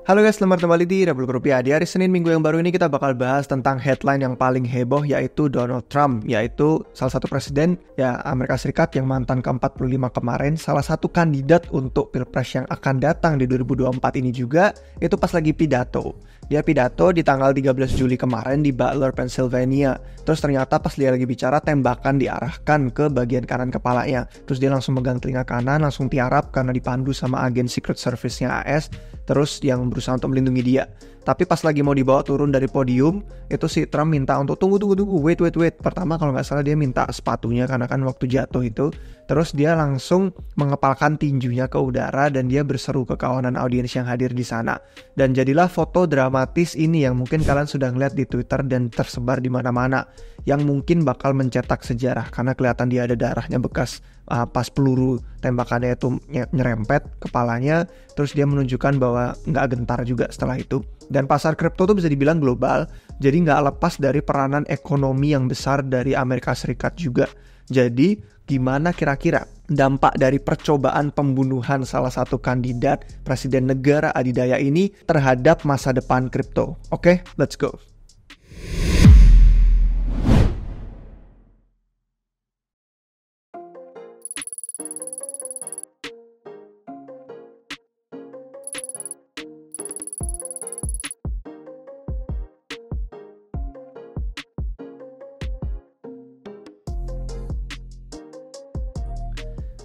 Halo guys, selamat kembali di Republik Rupiah. Di hari Senin minggu yang baru ini kita bakal bahas tentang headline yang paling heboh, yaitu Donald Trump, yaitu salah satu presiden ya Amerika Serikat yang mantan ke-45 kemarin, salah satu kandidat untuk Pilpres yang akan datang di 2024 ini juga, itu pas lagi pidato. Dia pidato di tanggal 13 Juli kemarin di Butler, Pennsylvania. Terus ternyata pas dia lagi bicara, tembakan diarahkan ke bagian kanan kepalanya. Terus dia langsung megang telinga kanan, langsung tiarap karena dipandu sama agen Secret Service-nya AS. Terus yang berusaha untuk melindungi dia. Tapi pas lagi mau dibawa turun dari podium, itu si Trump minta untuk tunggu, wait. Pertama kalau nggak salah dia minta sepatunya karena kan waktu jatuh itu. Terus dia langsung mengepalkan tinjunya ke udara dan dia berseru ke kawanan audiens yang hadir di sana. Dan jadilah foto dramatis ini yang mungkin kalian sudah ngeliat di Twitter dan tersebar di mana-mana. Yang mungkin bakal mencetak sejarah karena kelihatan dia ada darahnya bekas pas peluru tembakannya itu nyerempet kepalanya. Terus dia menunjukkan bahwa nggak gentar juga setelah itu. Dan pasar kripto tuh bisa dibilang global, jadi nggak lepas dari peranan ekonomi yang besar dari Amerika Serikat juga. Jadi gimana kira-kira dampak dari percobaan pembunuhan salah satu kandidat presiden negara adidaya ini terhadap masa depan kripto? Oke, let's go.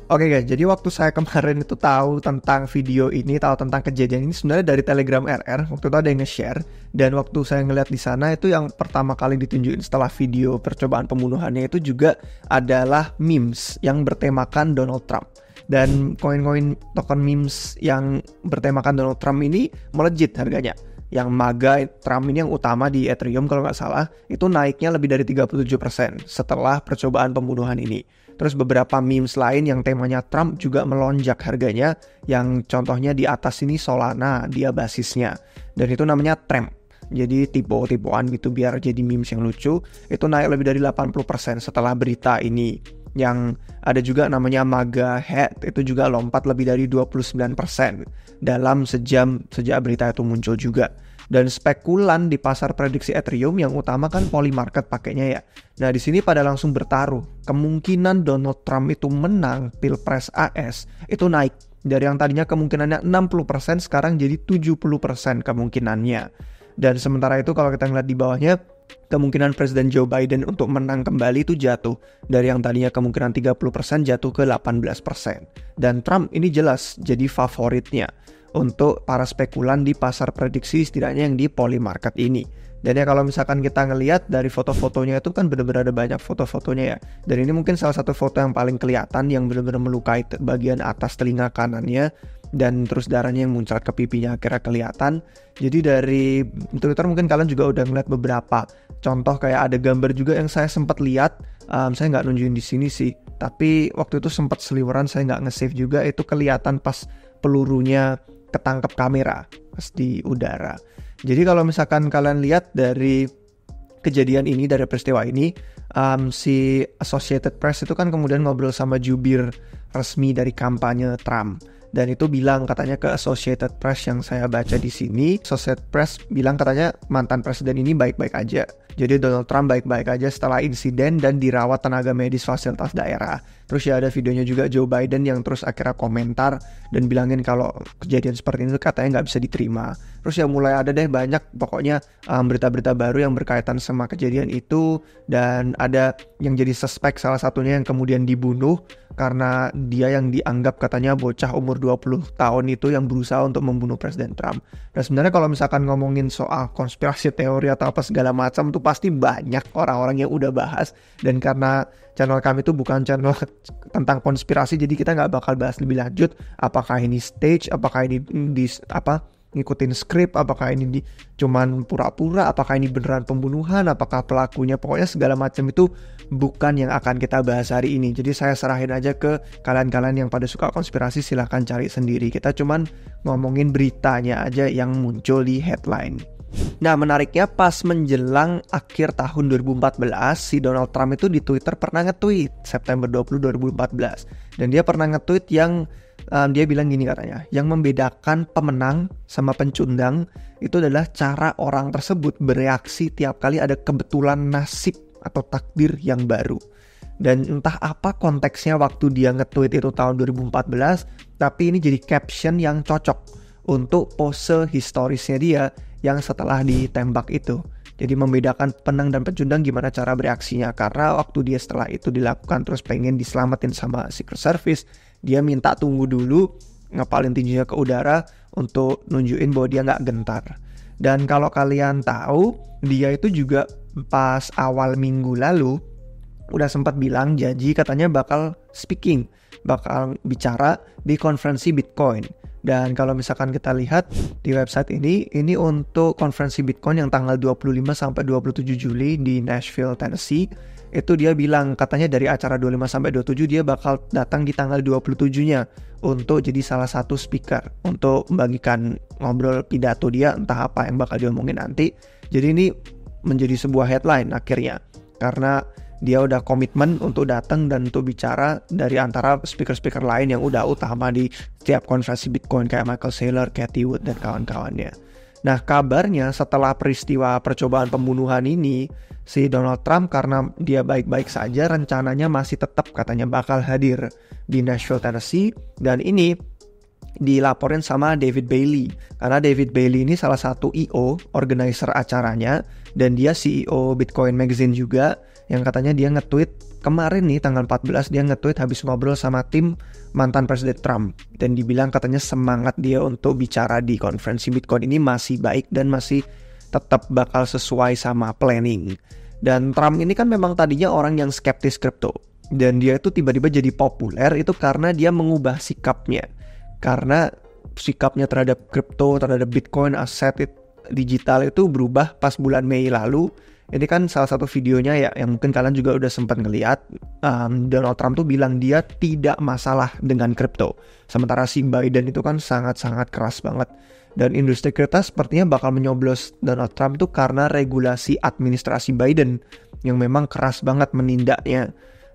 Oke guys, jadi waktu saya kemarin itu tahu tentang video ini, tahu tentang kejadian ini sebenarnya dari Telegram RR. Waktu itu ada yang nge-share, dan waktu saya ngeliat di sana itu yang pertama kali ditunjukin setelah video percobaan pembunuhannya itu juga adalah memes yang bertemakan Donald Trump. Dan koin-koin token memes yang bertemakan Donald Trump ini melejit harganya. Yang MAGA Trump ini yang utama di Ethereum kalau nggak salah, itu naiknya lebih dari 37% setelah percobaan pembunuhan ini. Terus beberapa memes lain yang temanya Trump juga melonjak harganya, yang contohnya di atas ini Solana, dia basisnya. Dan itu namanya Trump. Jadi tipe-tipean gitu biar jadi memes yang lucu. Itu naik lebih dari 80% setelah berita ini. Yang ada juga namanya MAGA Hat, itu juga lompat lebih dari 29% dalam sejam sejak berita itu muncul juga. Dan spekulan di pasar prediksi Ethereum yang utama kan Polymarket pakainya ya. Nah di sini pada langsung bertaruh kemungkinan Donald Trump itu menang Pilpres AS itu naik dari yang tadinya kemungkinannya 60% sekarang jadi 70% kemungkinannya. Dan sementara itu kalau kita ngeliat di bawahnya, kemungkinan Presiden Joe Biden untuk menang kembali itu jatuh dari yang tadinya kemungkinan 30% jatuh ke 18%. Dan Trump ini jelas jadi favoritnya untuk para spekulan di pasar prediksi, setidaknya yang di Polymarket ini. Dan ya kalau misalkan kita ngelihat dari foto-fotonya itu kan benar-benar ada banyak foto-fotonya ya. Dan ini mungkin salah satu foto yang paling kelihatan yang benar-benar melukai bagian atas telinga kanannya. Dan terus darahnya yang muncrat ke pipinya akhirnya kelihatan. Jadi dari Twitter mungkin kalian juga udah ngeliat beberapa contoh, kayak ada gambar juga yang saya sempat lihat. Saya nggak nunjukin di sini sih, tapi waktu itu sempat seliweran, saya nggak nge-save juga. Itu kelihatan pas pelurunya ketangkep kamera pas di udara. Jadi kalau misalkan kalian lihat dari kejadian ini, dari peristiwa ini, si Associated Press itu kan kemudian ngobrol sama jubir resmi dari kampanye Trump. Dan itu bilang katanya ke Associated Press yang saya baca di sini, Associated Press bilang katanya mantan presiden ini baik-baik aja. Jadi Donald Trump baik-baik aja setelah insiden dan dirawat tenaga medis fasilitas daerah. Terus ya ada videonya juga Joe Biden yang terus akhirnya komentar dan bilangin kalau kejadian seperti ini katanya nggak bisa diterima. Terus ya mulai ada deh banyak pokoknya berita-berita baru yang berkaitan sama kejadian itu. Dan ada yang jadi suspek salah satunya yang kemudian dibunuh karena dia yang dianggap katanya bocah umur 20 tahun itu yang berusaha untuk membunuh Presiden Trump. Dan sebenarnya kalau misalkan ngomongin soal konspirasi teori atau apa segala macam tuh pasti banyak orang-orang yang udah bahas. Dan karena channel kami itu bukan channel tentang konspirasi, jadi kita nggak bakal bahas lebih lanjut apakah ini stage, apakah ini ngikutin skrip, apakah ini cuman pura-pura, apakah ini beneran pembunuhan, apakah pelakunya, pokoknya segala macam itu bukan yang akan kita bahas hari ini. Jadi saya serahin aja ke kalian-kalian yang pada suka konspirasi, silahkan cari sendiri. Kita cuman ngomongin beritanya aja yang muncul di headline. Nah menariknya pas menjelang akhir tahun 2014, si Donald Trump itu di Twitter pernah nge-tweet September 20, 2014. Dan dia pernah nge-tweet yang dia bilang gini katanya, yang membedakan pemenang sama pencundang itu adalah cara orang tersebut bereaksi tiap kali ada kebetulan nasib atau takdir yang baru. Dan entah apa konteksnya waktu dia nge-tweet itu tahun 2014, tapi ini jadi caption yang cocok untuk pose historisnya dia yang setelah ditembak itu. Jadi membedakan penang dan pecundang gimana cara bereaksinya. Karena waktu dia setelah itu dilakukan terus pengen diselamatin sama Secret Service, dia minta tunggu dulu, ngepalin tinjunya ke udara untuk nunjukin bahwa dia nggak gentar. Dan kalau kalian tahu, dia itu juga pas awal minggu lalu udah sempat bilang janji katanya bakal speaking, bakal bicara di konferensi Bitcoin. Dan kalau misalkan kita lihat di website ini untuk konferensi Bitcoin yang tanggal 25 sampai 27 Juli di Nashville, Tennessee. Itu dia bilang katanya dari acara 25 sampai 27 dia bakal datang di tanggal 27-nya untuk jadi salah satu speaker untuk membagikan ngobrol pidato dia, entah apa yang bakal diomongin nanti. Jadi ini menjadi sebuah headline akhirnya karena dia udah komitmen untuk datang dan untuk bicara dari antara speaker-speaker lain yang udah utama di setiap konferensi Bitcoin kayak Michael Saylor, Cathie Wood, dan kawan-kawannya. Nah, kabarnya setelah peristiwa percobaan pembunuhan ini, si Donald Trump karena dia baik-baik saja, rencananya masih tetap katanya bakal hadir di Nashville, Tennessee. Dan ini dilaporin sama David Bailey. Karena David Bailey ini salah satu I.O., organizer acaranya, dan dia CEO Bitcoin Magazine juga, yang katanya dia nge-tweet kemarin nih tanggal 14 dia nge-tweet habis ngobrol sama tim mantan Presiden Trump dan dibilang katanya semangat dia untuk bicara di konferensi Bitcoin ini masih baik dan masih tetap bakal sesuai sama planning. Dan Trump ini kan memang tadinya orang yang skeptis kripto dan dia itu tiba-tiba jadi populer itu karena dia mengubah sikapnya. Karena sikapnya terhadap kripto, terhadap Bitcoin, aset digital itu berubah pas bulan Mei lalu. Ini kan salah satu videonya ya yang mungkin kalian juga udah sempat ngeliat. Donald Trump tuh bilang dia tidak masalah dengan kripto. Sementara si Biden itu kan sangat-sangat keras banget. Dan industri kripto sepertinya bakal menyoblos Donald Trump tuh karena regulasi administrasi Biden yang memang keras banget menindaknya.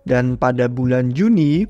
Dan pada bulan Juni,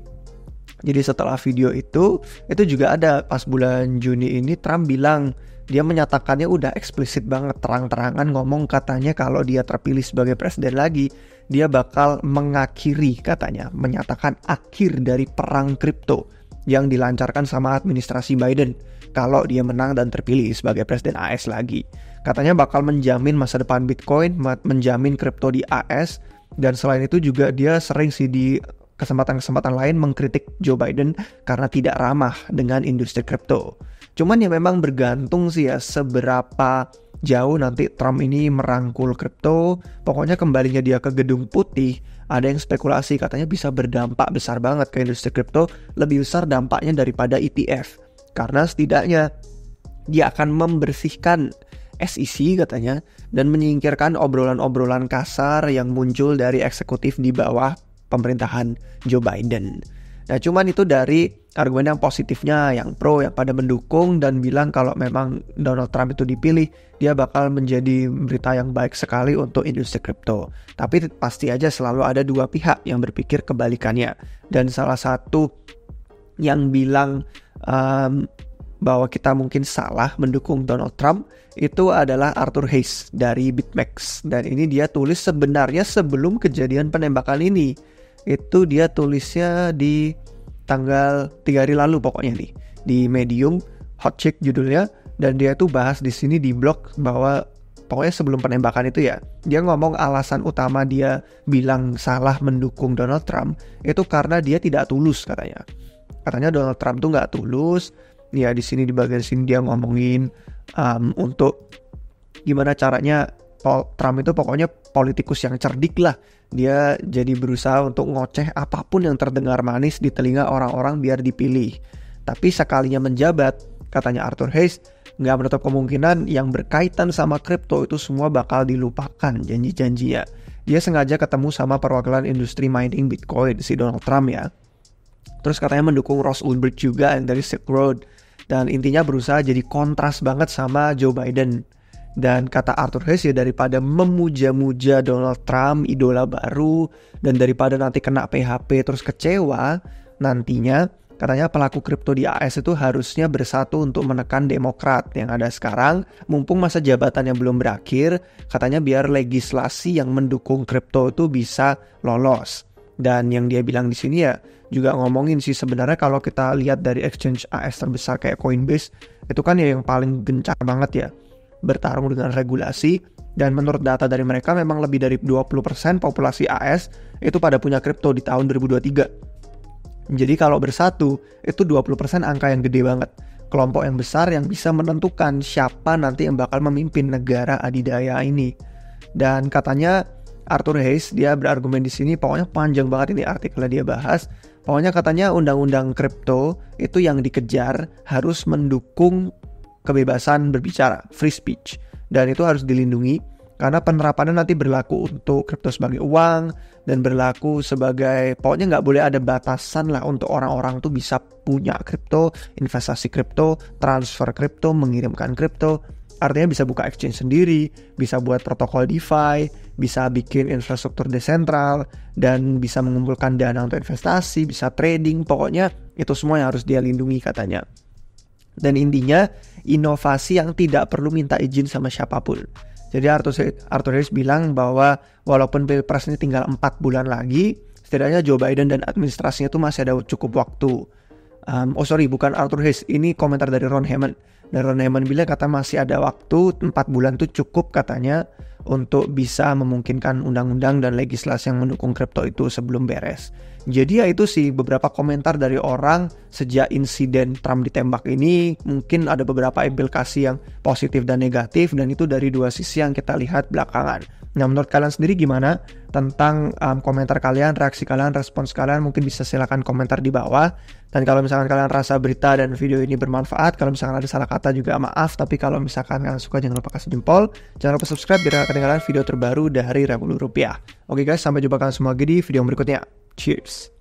jadi setelah video itu juga ada pas bulan Juni ini Trump bilang, dia menyatakannya udah eksplisit banget, terang-terangan ngomong katanya kalau dia terpilih sebagai presiden lagi, dia bakal mengakhiri katanya, menyatakan akhir dari perang kripto yang dilancarkan sama administrasi Biden kalau dia menang dan terpilih sebagai presiden AS lagi. Katanya bakal menjamin masa depan Bitcoin, menjamin kripto di AS, dan selain itu juga dia sering sih di kesempatan-kesempatan lain mengkritik Joe Biden karena tidak ramah dengan industri kripto. Cuman ya memang bergantung sih ya seberapa jauh nanti Trump ini merangkul kripto. Pokoknya kembalinya dia ke Gedung Putih, ada yang spekulasi katanya bisa berdampak besar banget ke industri kripto, lebih besar dampaknya daripada ETF. Karena setidaknya dia akan membersihkan SEC katanya dan menyingkirkan obrolan-obrolan kasar yang muncul dari eksekutif di bawah pemerintahan Joe Biden. Nah cuman itu dari argumen yang positifnya, yang pro, yang pada mendukung dan bilang kalau memang Donald Trump itu dipilih, dia bakal menjadi berita yang baik sekali untuk industri kripto. Tapi pasti aja selalu ada dua pihak yang berpikir kebalikannya. Dan salah satu yang bilang bahwa kita mungkin salah mendukung Donald Trump itu adalah Arthur Hayes dari BitMEX. Dan ini dia tulis sebenarnya sebelum kejadian penembakan ini. Itu dia tulisnya di tanggal 3 hari lalu pokoknya nih di Medium, Hot Chick judulnya, dan dia tuh bahas di sini di blog bahwa pokoknya sebelum penembakan itu ya dia ngomong alasan utama dia bilang salah mendukung Donald Trump itu karena dia tidak tulus katanya Donald Trump tuh nggak tulus ya. Di sini di bagian sini dia ngomongin untuk gimana caranya Trump itu pokoknya politikus yang cerdik lah. Dia jadi berusaha untuk ngoceh apapun yang terdengar manis di telinga orang-orang biar dipilih. Tapi sekalinya menjabat, katanya Arthur Hayes, nggak menutup kemungkinan yang berkaitan sama kripto itu semua bakal dilupakan janji-janjinya. Dia sengaja ketemu sama perwakilan industri mining Bitcoin, si Donald Trump ya. Terus katanya mendukung Ross Ulbricht juga yang dari Silk Road. Dan intinya berusaha jadi kontras banget sama Joe Biden. Dan kata Arthur Hayes ya daripada memuja-muja Donald Trump, idola baru, dan daripada nanti kena PHP terus kecewa, nantinya Katanya pelaku kripto di AS itu harusnya bersatu untuk menekan Demokrat yang ada sekarang, mumpung masa jabatannya belum berakhir, katanya biar legislasi yang mendukung kripto itu bisa lolos. Dan yang dia bilang di sini ya juga ngomongin sih sebenarnya kalau kita lihat dari exchange AS terbesar kayak Coinbase, itu kan ya yang paling gencar banget ya bertarung dengan regulasi, dan menurut data dari mereka memang lebih dari 20% populasi AS itu pada punya kripto di tahun 2023. Jadi kalau bersatu, itu 20% angka yang gede banget. Kelompok yang besar yang bisa menentukan siapa nanti yang bakal memimpin negara adidaya ini. Dan katanya Arthur Hayes, dia berargumen di sini, pokoknya panjang banget ini artikelnya dia bahas. Pokoknya katanya undang-undang kripto itu yang dikejar harus mendukung kebebasan berbicara, free speech. Dan itu harus dilindungi karena penerapannya nanti berlaku untuk kripto sebagai uang dan berlaku sebagai, pokoknya nggak boleh ada batasan lah untuk orang-orang tuh bisa punya kripto, investasi kripto, transfer kripto, mengirimkan kripto. Artinya bisa buka exchange sendiri, bisa buat protokol DeFi, bisa bikin infrastruktur desentral, dan bisa mengumpulkan dana untuk investasi, bisa trading, pokoknya itu semua yang harus dia lindungi katanya. Dan intinya inovasi yang tidak perlu minta izin sama siapapun. Jadi Arthur Hayes bilang bahwa walaupun Pilpres ini tinggal 4 bulan lagi, setidaknya Joe Biden dan administrasinya itu masih ada cukup waktu. Bukan Arthur Hayes, ini komentar dari Ron Hammond. Dan Ron Hammond bilang kata masih ada waktu, 4 bulan itu cukup katanya untuk bisa memungkinkan undang-undang dan legislasi yang mendukung kripto itu sebelum beres. Jadi ya itu sih beberapa komentar dari orang sejak insiden Trump ditembak ini. Mungkin ada beberapa implikasi yang positif dan negatif, dan itu dari dua sisi yang kita lihat belakangan. Nah, menurut kalian sendiri gimana tentang komentar kalian, reaksi kalian, respons kalian? Mungkin bisa silakan komentar di bawah. Dan kalau misalkan kalian rasa berita dan video ini bermanfaat, kalau misalkan ada salah kata juga maaf. Tapi kalau misalkan kalian suka, jangan lupa kasih jempol. Jangan lupa subscribe biar kalian ketinggalan video terbaru dari Revolut Rupiah. Oke guys, sampai jumpa kalian semua lagi di video berikutnya. Cheers!